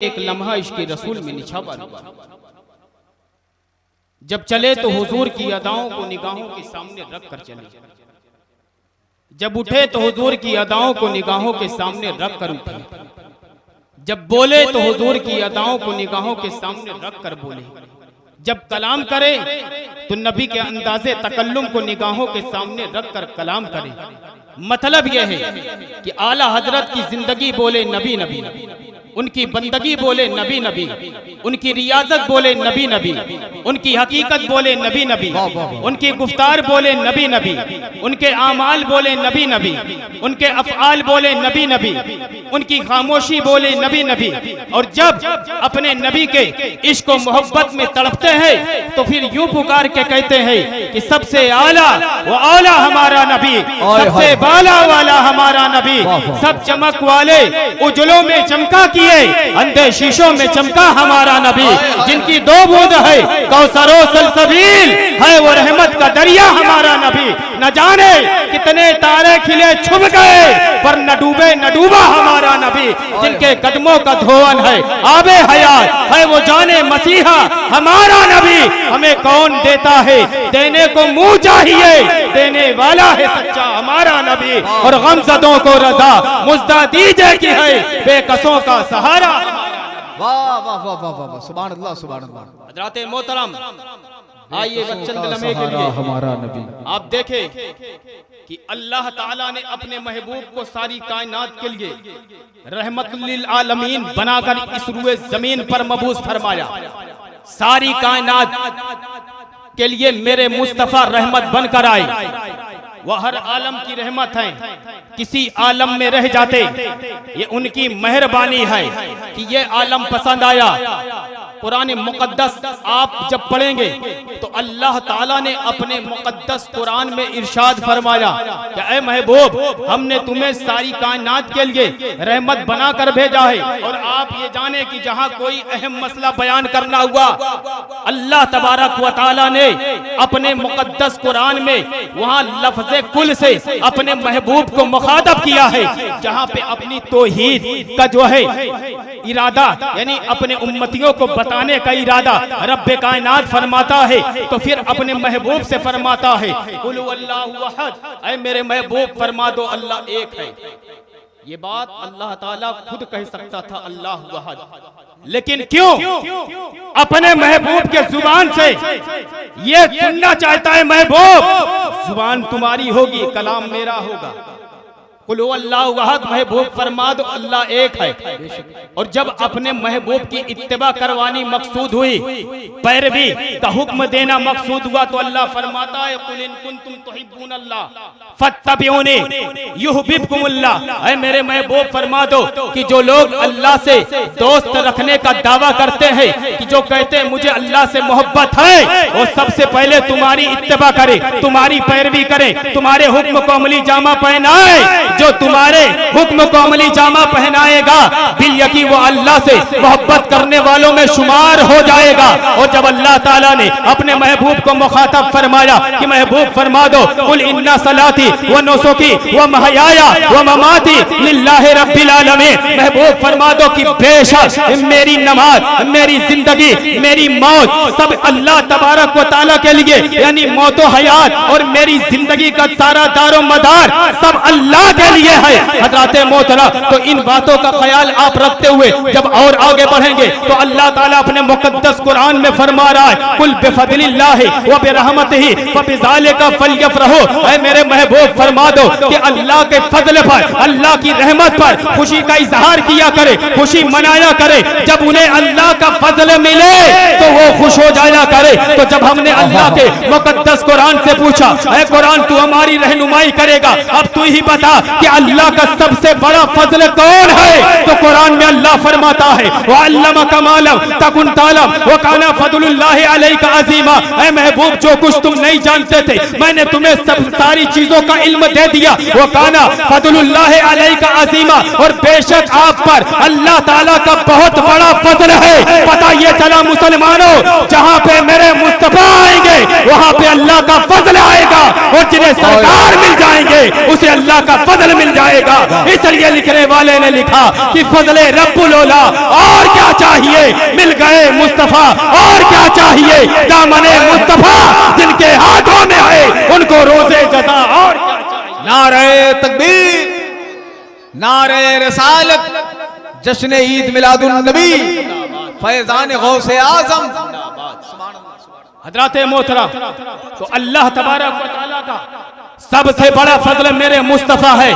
एक लम्हा इश्क़ रसूल में निछावर हुआ। जब चले तो हुजूर की अदाओं को निगाहों के सामने रख कर चले, जब उठे तो हुजूर की अदाओं को निगाहों के सामने रख कर उठे, जब बोले तो हुजूर की अदाओं को निगाहों के सामने रख कर बोले, जब कलाम करे तो नबी के अंदाजे तकल्लुम को निगाहों के सामने रख कर कलाम करे। मतलब यह है कि आला हजरत की जिंदगी बोले नबी नबी, उनकी बंदगी बोले नबी नबी, उनकी रियाजत बोले नबी नबी, उनकी हकीकत बोले नबी नबी, उनकी गुफ्तार बोले नबी नबी, उनके आमाल बोले नबी नबी, उनके अफ़आल बोले नबी नबी, उनकी खामोशी बोले नबी नबी। और जब अपने नबी के इश्क व मोहब्बत में तड़पते हैं तो फिर यूं पुकार के कहते हैं कि सबसे आला वो आला हमारा नबी, सबसे बाला वाला हमारा नबी, सब चमक वाले उजलों में चमका किए अंधे शीशों में चमका हमारा नबी, जिनकी दो बूंद है कौसरो सलसबील है वो रहमत का दरिया हमारा नबी। न जाने कितने तारे खिले छुप गए पर न डूबे न डूबा हमारा नबी, जिनके कदमों का धोवन है आबे हयात है वो जाने मसीहा हमारा नबी। हमें कौन देता है देने को मुंह चाहिए, देने वाला है सच्चा हमारा नबी। और गमज़दों को रज़ा मुज़्दा दीजिए की है बेकसों का सहारा। वाह वाह वाह वाह वाह, सुभान अल्लाह सुभान अल्लाह। हज़रात मोहतरम आइए चंद लम्हे के लिए हमारा नबी आप देखें कि अल्लाह ताला ने अपने महबूब को सारी कायनात के लिए रहमतुल लिल आलमीन बनाकर इस रुए जमीन पर मबूस फरमाया। सारी कायनात के लिए मेरे मुस्तफा रहमत बनकर आए। वह हर आलम की रहमत है, किसी आलम में रह जाते ये उनकी मेहरबानी है कि ये आलम पसंद आया। कुरान मुकद्दस आप जब पढ़ेंगे तो अल्लाह ताला ने अपने मुकद्दस कुरान में इरशाद फरमाया कि ऐ महबूब हमने तुम्हें सारी कायनात के लिए रहमत बनाकर भेजा है। और आप ये जाने कि जहाँ कोई अहम मसला बयान करना हुआ अल्लाह तबारक व तआला ने अपने मुकद्दस कुरान में वहाँ लफ्ज़े कुल से अपने महबूब को मुखातब किया है, जहाँ पे अपनी तौहीद का जो है इरादा यानी अपने उम्मतियों को बताने का इरादा रब्बे कायनात फरमाता है तो फिर अपने महबूब से फरमाता है कुल हुवल्लाहु अहद, ऐ मेरे महबूब फरमा दो अल्लाह एक है। ये बात अल्लाह ताला खुद कह सकता था अल्लाहु अहद, लेकिन क्यों अपने महबूब के जुबान से ये सुनना चाहता है महबूब जुबान तुम्हारी होगी कलाम मेरा होगा। कुल हुवल्लाहु अहद महबूब फरमा दो अल्लाह एक है। और जब अपने महबूब की इत्तिबा करवानी मकसूद हुई, पैरवी का हुक्म देना मकसूद हुआ तो अल्लाह फरमाता है कुल इन कुंतुम तुहिब्बूनल्लाह फत्तबिऊनी युहिब्बुकुमुल्लाह। ऐ मेरे महबूब फरमा दो कि जो लोग अल्लाह से दोस्त रखने का दावा करते हैं कि जो कहते हैं मुझे अल्लाह से मोहब्बत है वो सबसे पहले तुम्हारी इत्तिबा करे, तुम्हारी पैरवी करे, तुम्हारे हुक्म को अमली जामा पहनाए। जो तुम्हारे हुक्म को अमली जामा पहनाएगा बिल यकीन वो अल्लाह से मोहब्बत करने वालों में शुमार हो जाएगा। और जब अल्लाह ताला ने अपने महबूब को मुखातब फरमाया कि महबूब फरमा दो कुल इन्ना सलाती व नुसुकी व महयाया व ममाती लिल्लाहि रब्बिल आलमीन, महबूब फरमा दो कि बेशक मेरी नमाज, मेरी जिंदगी, मेरी मौत सब अल्लाह तबारक व तआला के लिए यानी मौत व हयात और मेरी जिंदगी का सारा दारो मदार सब अल्लाह के लिए है। हज़रात मोहतरम तो इन बातों का ख्याल आप रखते हुए जब और आगे बढ़ेंगे तो अल्लाह ताला अपने मुकद्दस कुरान में फरमा रहा है कुल बिफज़लिल्लाहि व बिरहमतिही फबिज़ालिका फलयफ़रहू। ऐ मेरे महबूब फरमा दो कि अल्लाह के फजल पर, अल्लाह की रहमत पर खुशी का इजहार किया करे, खुशी मनाया करे। जब उन्हें अल्लाह का फजल मिले तो वो खुश हो जाया करे। तो जब हमने अल्लाह के मुकद्दस कुरान से पूछा ऐ कुरान तू हमारी रहनुमाई करेगा, अब तू ही बता कि अल्लाह का सबसे बड़ा फजल कौन है। तो कुरान में अल्लाह फरमाता है वअल्लमका मा लम तकुन तालम व काना फदलुल्लाहि अलैका अज़ीमा। ऐ महबूब जो कुछ तुम नहीं जानते थे मैंने तुम्हें सब सारी चीजों का इल्म दे दिया। व काना फदलुल्लाहि अलैका अज़ीमा, और बेशक आप पर अल्लाह ताला का बहुत बड़ा फजल है। पता ये चला मुसलमानों जहाँ पे मेरे मुस्तफा आएंगे वहाँ पे अल्लाह का फजल आएगा और जिन्हें सरकार मिल जाएंगे उसे अल्लाह का फजल फजल मिल जाएगा। इसलिए लिखने वाले ने लिखा कि फजले रब्बुल औला, और क्या चाहिए, मिल गए मुस्तफा, और क्या चाहिए, दामने मुस्तफा जिनके हाथों में है उनको रोजे जज़ा, और क्या चाहिए। नारे तकबीर, नारे रसालत, जश्न ईद मिलादुन नबी, फैजान गौसे आजम। हजरात मोहतरम, तो अल्लाह तबारक व तआला का सबसे बड़ा फजल मेरे मुस्तफा है।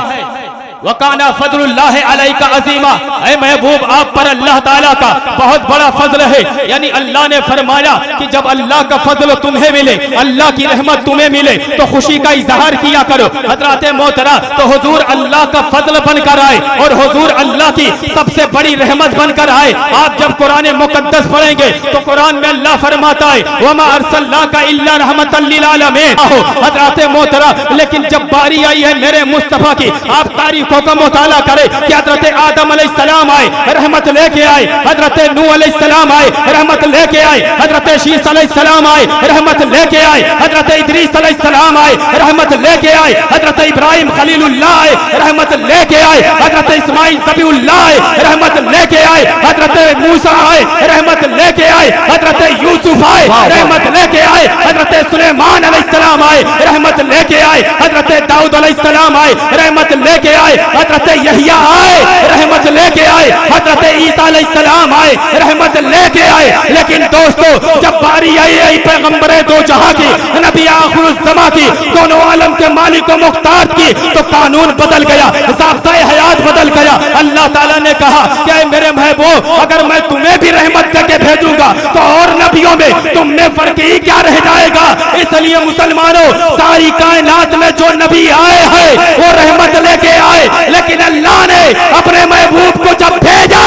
वकाना फजलुल्लाह अलैका अजीमा, ऐ महबूब आप पर अल्लाह ताला का बहुत बड़ा फजल है। यानी अल्लाह ने फरमाया कि जब अल्लाह का फजल तुम्हें मिले, अल्लाह की रहमत तुम्हें मिले, तो खुशी का इजहार किया करो। हजरात मोहतरम, तो हुजूर अल्लाह का फजल बनकर आए और हुजूर अल्लाह की सबसे बड़ी रहमत बनकर आए। आप जब कुरान मुकद्दस पढ़ेंगे तो कुरान में अल्लाह फरमाता है वमा अर्सलनाका इल्ला रहमतल लिल आलमीन। हजरात मोहतरम, लेकिन जब बारी आई है मेरे मुस्तफा की, आप तारीखों का मुताला करें कि हजरत आदम अलैहिस्सलाम आए, रहमत लेके आए, हजरत नूह अलैहिस्सलाम आए, रहमत लेके आए, हजरत शीस अलैहिस्सलाम आए, रहमत लेके आए, हजरत इदरीस अलैहिस्सलाम आए, रहमत लेके आए, हजरत इब्राहिम खलीलुल्लाह आए, रहमत लेके आए, हजरत इस्माइल ज़बीहुल्लाह आए, रहमत लेके आए, हजरत मूसा आए, रहमत लेके आए, हजरत यूसुफ आए, रहमत लेके आए, हजरत सुलेमान अलैहिस्सलाम आए, रहमत लेके आए, हजरत दाऊद अलैहिस्सलाम आए, रहमत लेके आए, हजरत यहिया आए, रहमत लेके आए, हजरत ईसा अलैहिस्सलाम आए, रहमत लेके आए। लेकिन दोस्तों, जब बारी आई पैगंबरे दो जहां की, नबी आखिरुज़्ज़मा की, दोनों आलम के मालिक व मुख्तार की, तो कानून बदल गया, ज़ाब्ता-ए हयात बदल गया। अल्लाह ताला ने कहा कि मेरे महबूब, अगर मैं तुम्हें भी रहमत करके भेजूंगा तो और नबियों में तुम में फर्क ही क्या रह जाएगा। इसलिए मुसलमानों, सारी कायनात में जो नबी आए हैं वो रहमत लेके आए, लेकिन अल्लाह ने अपने महबूब को जब भेजा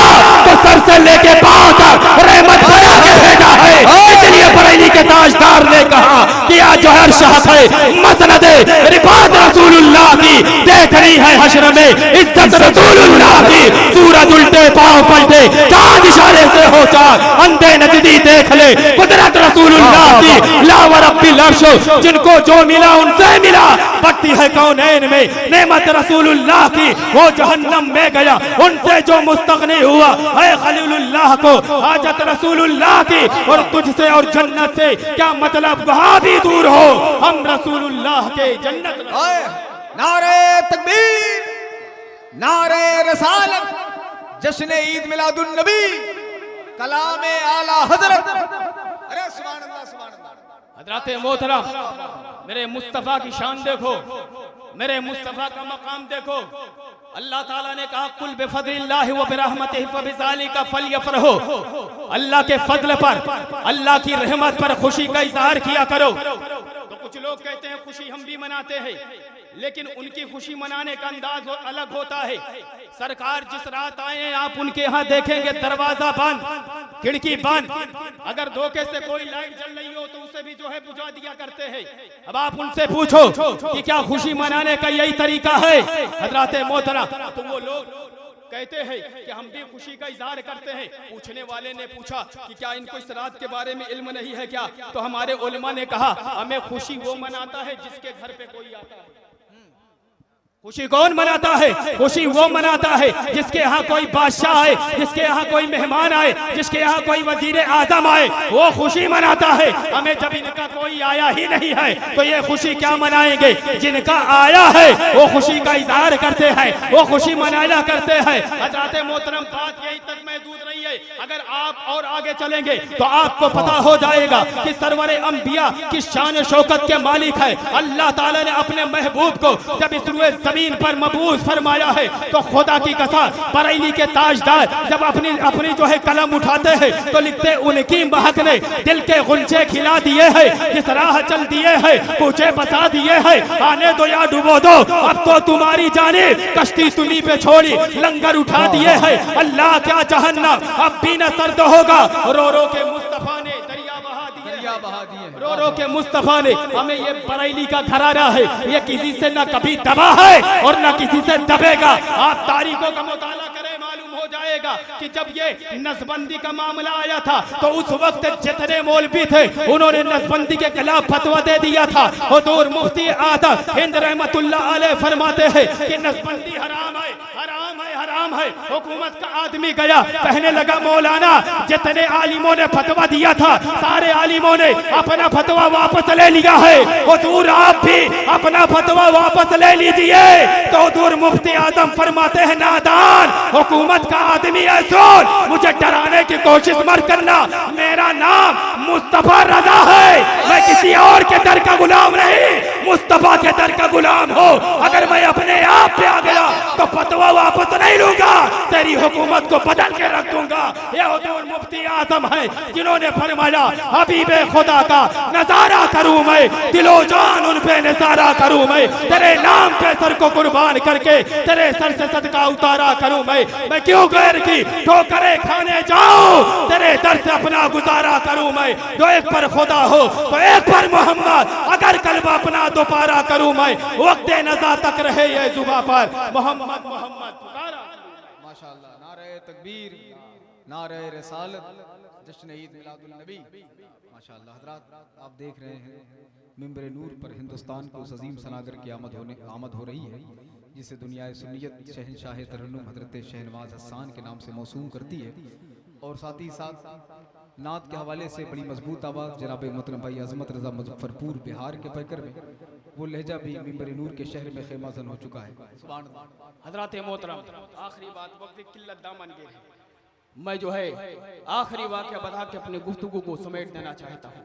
तो सर से लेके पांव तक रहमत बना के भेजा है। इसलिए बरेली के ताजदार ने कहा कि आज जो हर शहर है मसनद रिफात रसूलुल्लाह की, देखनी है हश्र में इज्जत रसूलुल्लाह की। सूरज उल्टे पांव पलटे, चांद इशारे से हो चाक, अंधे नजदी देख ले कुदरत रसूलुल्लाह की। लावर रब्बिल अर्श, जिनको जो मिला उनसे मिला, बढ़ती है कौनैन में नेमत रसूलुल्लाह की, वो जहन्नम में गया उनसे जो मुस्तगनी हुआ है खलीलुल्लाह को हाजत रसूलुल्लाह की। और तुझसे और जन्नत से क्या मतलब, वहां भी दूर हो, हम रसूलुल्लाह के जन्नत। नारे तकबीर, नारे रसालत, जश्न ईद मिलादुन नबी, कलामे आला हजरत। अरे सुभान अल्लाह, सुभान अल्लाह। हजरत मोहतरम, मेरे मुस्तफा की शान देखो, मेरे मुस्तफा का मकाम देखो। अल्लाह ताला ने कहा कुल बिफज़लिल्लाहि व बिरहमतिही फबिज़ालिका फलयफ़रहू। अल्लाह के फजल पर, अल्लाह की रहमत पर खुशी का इजहार किया करो। तो कुछ लोग कहते हैं खुशी हम भी मनाते हैं, लेकिन उनकी खुशी मनाने का अंदाज अलग होता है। सरकार जिस रात आए हैं आप उनके यहाँ देखेंगे दरवाजा बंद, खिड़की बंद, अगर धोखे से कोई लाइट जल रही हो तो उसे भी जो है बुझा दिया करते हैं। अब आप उनसे पूछो कि क्या खुशी मनाने का यही तरीका है हजरात मोहतरम, तो वो लोग कहते हैं कि हम भी खुशी का इजहार करते हैं। पूछने वाले ने पूछा कि क्या इनको इस रात के बारे में इल्म नहीं है क्या, तो हमारे उलमा ने कहा हमें खुशी वो मनाता है जिसके घर पे कोई आता है। खुशी कौन मनाता है? खुशी वो मनाता है जिसके यहाँ कोई बादशाह आए, जिसके यहाँ कोई मेहमान आए, जिसके यहाँ कोई वजीर आजम आए, वो खुशी मनाता है। हमें जब इनका कोई आया ही नहीं है तो ये खुशी क्या मनाएंगे। जिनका आया है वो खुशी का इजहार करते हैं, वो खुशी मनाया करते हैं। हज़रत मोहतरम, बात यही तक महदूद नहीं है, अगर आप और आगे चलेंगे तो आपको पता हो जाएगा कि सरवर अंबिया की शान शौकत के मालिक है। अल्लाह ताला ने अपने महबूब को जब इस रुए जमीन पर मबूस फरमाया है तो खुदा की कसम बरेली के ताजदार जब अपनी जो है कलम उठाते हैं तो लिखते उनकी महक ने दिल के गुंजे खिला दिए हैं, जिस राह चल दिए हैं पूछे बसा दिए हैं। आने दो या डुबो दो, अब तो तुम्हारी जाने कश्ती तुम्ही पे छोड़ी लंगर उठा दिए हैं। अल्लाह क्या जहन्नम अब भी न सर्द होगा। रो रो के मुस्तफा ने दरिया बहा दिए, रो रो के मुस्तफा ने हमें ये बरेली का घराना है, ये किसी से न कभी दबा है और न किसी से दबेगा। आप तारीखों का मुताला करें, मालूम हो जाए आएगा कि जब ये नसबंदी का मामला आया था तो उस वक्त जितने मौलवी थे उन्होंने नसबंदी के खिलाफ फतवा दे दिया था। हुजूर मुफ्ती आदम हिंद रहमतुल्लाह अलैह फरमाते हैं कि नसबंदी हराम है, हराम है, हराम है। हुकूमत का आदमी गया, कहने लगा मौलाना जितने आलिमों ने फतवा दिया था सारे आलिमों ने अपना फतवा वापस ले लिया है, हुजूर आप भी अपना फतवा वापस ले लीजिए। तो हुजूर मुफ्ती आजम फरमाते हैं नादान, हुकूमत का आदमी है, सुन मुझे डराने की कोशिश मत करना, मेरा नाम मुस्तफा रजा है, मैं किसी और के दर का गुलाम नहीं, मुस्तफा के दर का गुलाम हो। अगर मैं अपने आप पे आ गया तो फतवा वापस नहीं लूंगा, तेरी हुकूमत को बदल के रख दूंगा। ये हुजूर मुफ्ती आजम है जिन्होंने फरमाया हबीबे खुदा का नजारा करूं मैं, दिलो जान उन पे नजारा करूं मैं, तेरे नाम पे सर को कुर्बान करके तेरे सर से सदका उतारा करूं मैं क्यों गैर की ठोकरें खाने जाऊं, तेरे दर से अपना गुजारा करूं मैं। जो एक पर खुदा हो तो एक पर मोहम्मद, अगर कल्ब अपना दोबारा करूं मैं, वक्त नजा तक रहे ये जुबा पर मोहम्मद मोहम्मद पुकारा। माशाअल्लाह, नारे तकबीर, नारे रिसालत, जश्न ईद मिलादुल नबी। माशाअल्लाह हज़रात, आप देख रहे हैं मिंबर नूर पर हिंदुस्तान को उस अजीम सनागर की आमद हो रही है जिसे दुनिया सुन्नियत शहनशाह तरन्नुम हजरत शहनवाज हसन के नाम से मौसूम करती है। और साथ ही साथ नात के हवाले से बड़ी मजबूत आवाज़ जनाब मोहतरम भाई अजमत रजा मुजफ्फरपुर बिहार के पैकर में, वो लहजा भी मिंबर नूर के शहर में खेमाजन हो चुका है। सुभान अल्लाह। हजरत मोहतरम, आखिरी बात वक्त की किल्लत दामन गिर है, मैं जो है आखिरी वाक़या बता के अपने गुफ्तगू को समेट देना चाहता हूँ।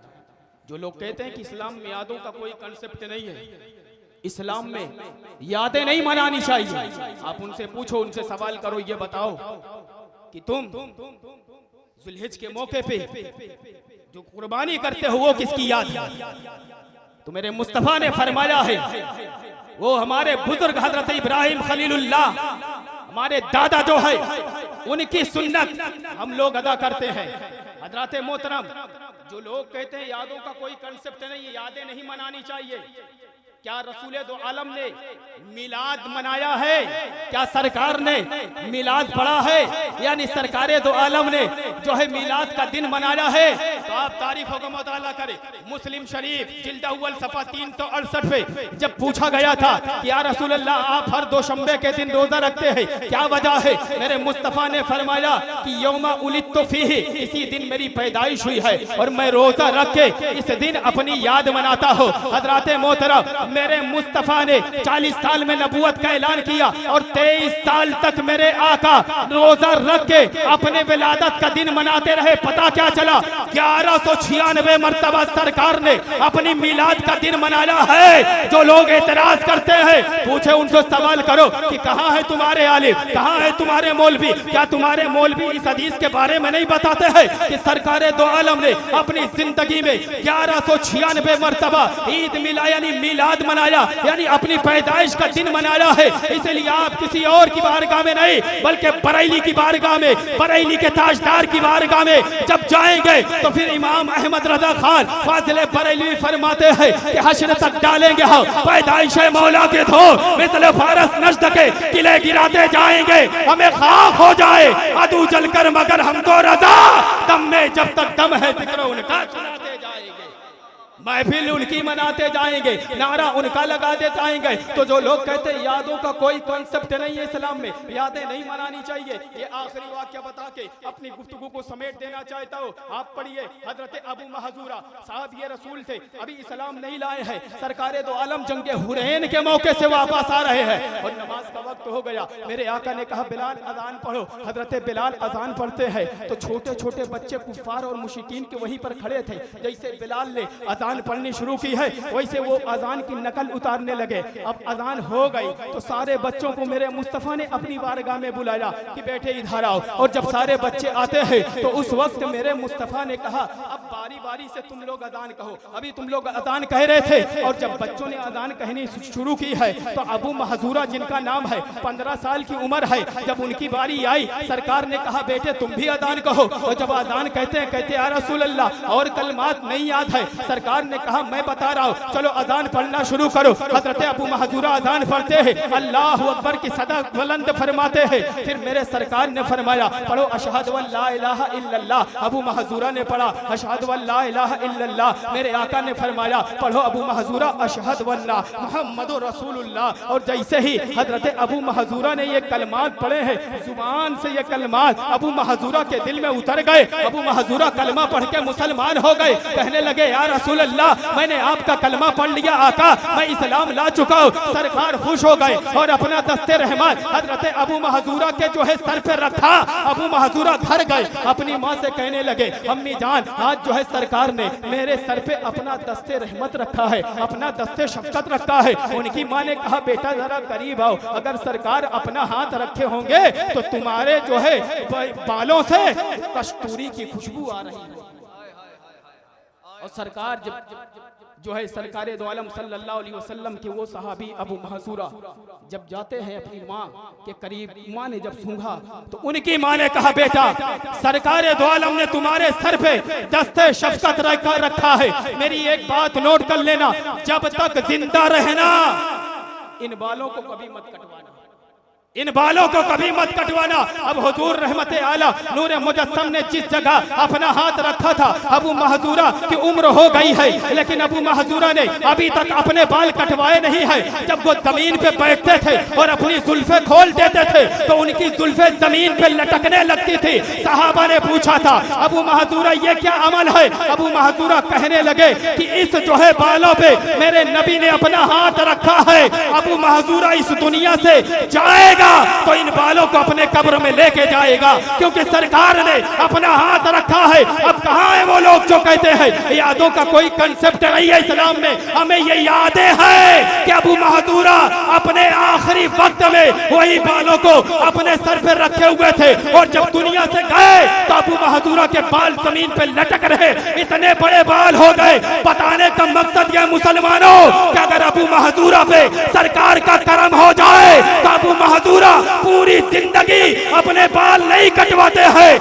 जो लोग कहते हैं कि इस्लाम में यादों का कोई कंसेप्ट नहीं है, इस्लाम में यादें नहीं मनानी चाहिए, आप उनसे पूछो, उनसे सवाल करो, ये बताओ कि तुम जुल्हिज के मौके पे जो कुर्बानी करते हो वो किसकी याद है? तो मेरे मुस्तफा ने फरमाया है वो हमारे बुजुर्ग हजरत इब्राहिम खलीलुल्लाह, हमारे दादा जो है उनकी सुन्नत हम लोग अदा करते हैं। हजरत मोहतरम, जो लोग कहते हैं यादों का कोई कंसेप्ट नहीं है, यादें नहीं मनानी चाहिए, क्या रसूल दो आलम ने मिलाद मनाया है? क्या सरकार ने मिलाद पढ़ा है? यानी सरकारे दो आलम ने जो है मिलाद का दिन मनाया है? तो आप तारीखों का मुताला करें। मुस्लिम शरीफ जिल्द अव्वल सफा 368 पे जब पूछा गया था कि या रसूल अल्लाह आप हर दोशंबे के दिन रोजा रखते हैं, क्या वजह है? मेरे मुस्तफा ने फरमाया कि यौमा उलिदतु फीही, इसी दिन मेरी पैदाइश हुई है और मैं रोजा रख के इस दिन अपनी याद मनाता हूँ। हजरत मोहतरम, मेरे मुस्तफा ने 40 साल में नबूवत का ऐलान किया और 23 साल तक मेरे आका रोजा रख के अपने विलादत का दिन मनाते रहे। पता क्या चला? 1196 मरतबा सरकार ने अपनी मिलाद का दिन मनाया है। जो लोग एतराज करते हैं पूछे, उनसे सवाल करो कि कहाँ है तुम्हारे आलिम, कहाँ है तुम्हारे मौलवी? क्या तुम्हारे मौलवी इस हदीस के बारे में नहीं बताते हैं कि सरकारे दो आलम ने अपनी जिंदगी में 1196 मरतबा ईद मिला यानी मिलाद मनाया, यानी अपनी पैदाइश का दिन मनाया है? इसलिए आप किसी और की बारगाह में नहीं बल्कि बरेली की बारगाह में, बरेली के ताजदार की बारगाह में जब जाएंगे तो फिर इमाम अहमद रजा खान फाजिल बरेली फरमाते हैं कि हश्र तक डालेंगे हम पैदाइश मौला के धो, मिसले फारस नजद के किले गिराते जाएंगे, हमें खाक हो जाए अदू जलकर मगर हमको रजा, दम में जब तक दम है जिक्र उनका सुनाते जाएंगे, महफिल उनकी मनाते जाएंगे, नारा उनका लगाते जाएंगे। तो जो लोग कहते हैं यादों का कोई कॉन्सेप्ट नहीं है इस्लाम में, यादें नहीं मनानी चाहिए, ये आखिरी वाक्य बता के अपनी गुफ्तगू को समेट देना चाहता हूँ। आप पढ़िए, हजरत अबू महजूरा साहब ये रसूल थे, अभी इस्लाम नहीं लाए हैं, सरकारे दो आलम जंगे हुरैन के मौके से वापस आ रहे हैं और नमाज का वक्त हो गया। मेरे आका ने कहा बिलाल अजान पढ़ो। हजरत बिलाल अजान पढ़ते हैं तो छोटे छोटे बच्चे कुफार और मुशरिकीन के वहीं पर खड़े थे। जैसे बिलाल ने अजान पढ़नी शुरू की है वैसे वो अजान की नकल उतारने लगे। अब अजान हो गई तो सारे बच्चों को मेरे मुस्तफा ने अपनी बारगाह में बुलाया कि बेटे इधर आओ। और जब सारे बच्चे आते हैं तो उस वक्त मेरे मुस्तफा ने कहा अब बारी बारी से तुम लोग अजान कहो। अभी तुम लोग अजान कह रहे थे और जब बच्चों ने अजान कहनी शुरू की है तो अबू महजूरा जिनका नाम है 15 साल की उम्र है, जब उनकी बारी आई सरकार ने कहा बेटे तुम भी अजान कहो। और जब अजान कहते या रसूल अल्लाह और कलमात नहीं याद है, सरकार ने कहा मैं बता रहा हूँ चलो अजान पढ़ना शुरू करो। हजरत अबू महजूरा अजान पढ़ते हैं, अल्लाह अकबर की सदा बुलंद फरमाते हैं। फिर मेरे सरकार ने फरमाया पढ़ो अशहदु अल्ला इलाहा इल्लल्लाह। अबू महजूरा ने पढ़ा अशहदु अल्ला इलाहा इल्लल्लाह। मेरे आका ने फरमाया पढ़ो अबू महजूरा अशहदु अल्ला मुहम्मदुर रसूलुल्लाह। और जैसे ही हजरत अबू महजूरा ने ये कलमात पढ़े हैं, जुबान से ये कलमात अबू महजूरा के दिल में उतर गए। अबू महजूरा कलमा पढ़ के मुसलमान हो गए। कहने लगे या रसूल अल्लाह मैंने आपका कलमा पढ़ लिया आका, मैं इस्लाम ला चुका हूँ। सरकार खुश हो गए और अपना दस्ते रहमान हजरत अबू महजूरा के जो है सर पे रखा। अबू महजूरा घर गए, अपनी माँ से कहने लगे अम्मी जान आज जो है सरकार ने मेरे सर पे अपना दस्ते रहमत रखा है, अपना दस्ते शफकत रखा है। उनकी माँ ने कहा बेटा जरा करीब आओ, अगर सरकार अपना हाथ रखे होंगे तो तुम्हारे जो है बालों से कस्तूरी की खुशबू आ रही है। और सरकार जो है सरकारे दो आलम सल्लल्लाहु अलैहि वसल्लम के वो सहाबी अबू महजूरा जब जाते हैं अपनी माँ के करीब, माँ ने जब सूंघा तो उनकी माँ ने कहा बेटा सरकारे दो आलम ने तुम्हारे सर पे दस्ते शफकत रखा है। मेरी एक बात नोट कर लेना, जब तक जिंदा रहना इन बालों को कभी मत कटवाना, इन बालों को कभी मत कटवाना। अब हुजूर रहमत आला नूर मुजस्सम ने जिस जगह अपना हाथ रखा था, अबू महजूरा की उम्र हो गई है लेकिन अबू महजूरा ने अभी तक अपने बाल कटवाए नहीं है। जब वो जमीन पे बैठते थे और अपनी जुल्फे खोल देते थे तो उनकी जुल्फे जमीन पे लटकने लगती थी। सहाबा ने पूछा था अबू महजूरा ये क्या अमल है? अबू महजूरा कहने लगे कि इस जो है बालों पे मेरे नबी ने अपना हाथ रखा है। अबू महजूरा इस दुनिया से जाएगा तो इन बालों को अपने कब्र में लेके जाएगा, क्योंकि सरकार ने अपना हाथ रखा है। अब कहाँ है वो लोग जो कहते हैं यादों का कोई कंसेप्ट नहीं है इस्लाम में? हमें ये यादें हैं कि अबू महजूरा अपने आखिरी वक्त में वही बालों को अपने सर पर रखे हुए थे और जब दुनिया से गए तो अबू महजूरा के बाल जमीन पे लटक रहे, इतने बड़े बाल हो गए। बताने का मकसद यह मुसलमानों कि अगर अबू महजूरा पे सरकार का करम हो जाए तो अबू महजूरा पूरी जिंदगी अपने बाल नहीं कटवाते हैं।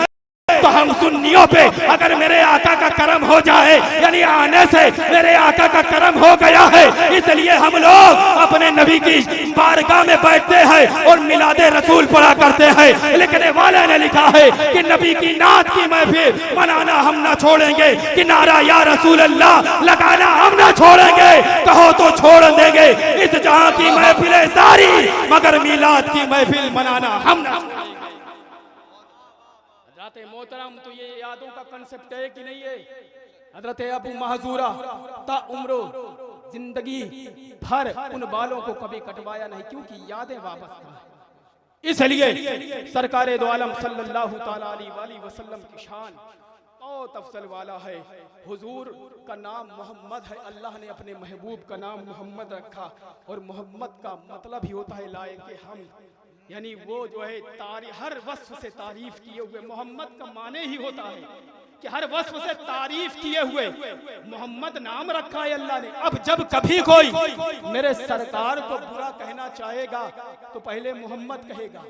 तो हम सुन्नियों पे अगर मेरे आका का करम हो जाए, यानी आने से मेरे आका का करम हो गया है, इसलिए हम लोग अपने नबी की बारगाह में बैठते हैं और मिलादे रसूल पढ़ा करते हैं। लिखने वाले ने लिखा है कि नबी की नात की महफिल मनाना हम ना छोड़ेंगे, कि नारा या रसूल अल्लाह लगाना हम ना छोड़ेंगे। कहो तो छोड़ देंगे इस जहां की महफिलें सारी, मगर मिलाद की महफिल मनाना हम ना। मोहतरम तो ये यादों का कंसेप्ट है कि नहीं है? हजरत अबू महजूरा ता उम्रो जिंदगी भर उन बालों को कभी कटवाया नहीं, क्योंकि यादें वापस। इसलिए सरकारे दो आलम सल्लल्लाहु ताला अलैहि वसल्लम की शान बहुत अफसल वाला है। हुजूर का नाम मोहम्मद है, अल्लाह ने अपने महबूब का नाम मोहम्मद रखा और मोहम्मद का मतलब ही होता है लायक हम, यानी वो जो है हर वस्फ से तारीफ किए हुए। मोहम्मद का माने ही होता है कि हर वस्फ से तारीफ किए हुए मोहम्मद नाम रखा है अल्लाह ने। अब जब कभी कोई मेरे सरकार को बुरा कहना चाहेगा तो पहले मोहम्मद कहेगा,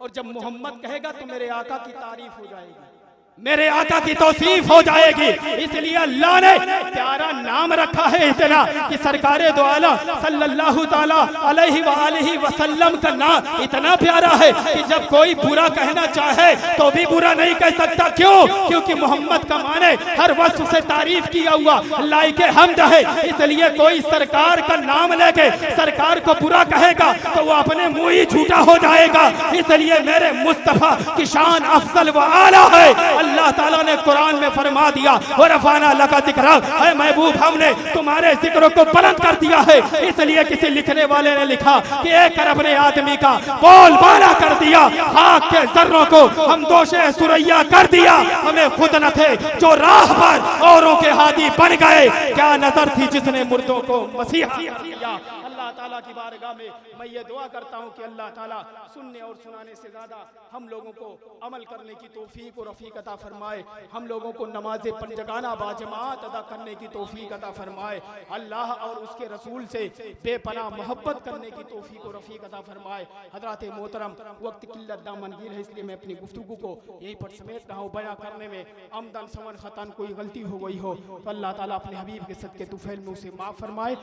और जब मोहम्मद कहेगा तो मेरे आका की तारीफ हो जाएगी, मेरे आका की तौसीफ हो जाएगी। इसलिए अल्लाह ने प्यारा नाम रखा है इतना कि सरकारे दो आलम सल्लल्लाहु ताला अलैहि वसल्लम का नाम इतना प्यारा है कि जब कोई बुरा कहना चाहे तो भी बुरा नहीं कह सकता। क्यों? क्योंकि मोहम्मद का माने हर वस्फ से तारीफ किया हुआ लायके हम्द है। इसलिए कोई सरकार का नाम लेके सरकार को बुरा कहेगा तो वो अपने मुंह ही झूठा हो जाएगा। इसलिए मेरे मुस्तफा की शान अफजल व आला है। अल्लाह ताला ने कुरान में फरमा दिया और रफाना लका जिक्रा, ऐ महबूब हमने तुम्हारे जिक्र को बुलंद कर दिया है। इसलिए किसी लिखने वाले ने लिखा कि एक अरब ने आदमी का बोल बाला कर दिया, खाक के जर्रों को हम दोषे सुरैया कर दिया। हमें खुद न थे जो राह पर औरों के हादी बन गए, क्या नजर थी जिसने मुर्दों को मसीहा किया। अल्लाह ताला की बारगाह में मैं ये दुआ करता हूँ कि अल्लाह ताला सुनने और सुनाने से ज़्यादा हम लोगों को अमल करने की तौफीक और रफ़ीक अता फरमाए। हम लोगों को नमाज पंजगाना बाजमात अदा करने की तौफीक अता फरमाए। अल्लाह और उसके रसूल से बेपनाह मोहब्बत करने की तौफीक और रफ़ीक अता फरमाए। हज़रात मोहतरम, वक्त किल्लत दामनगीर है, इसलिए मैं अपनी गुफ्तगू को यहीं पर समेट रहा हूँ। बयां करने में अमदन समन खतन कोई गलती हो गई हो तो अल्लाह ताला अपने हबीब के सदके तुफैल में उसे माफ़ फरमाए।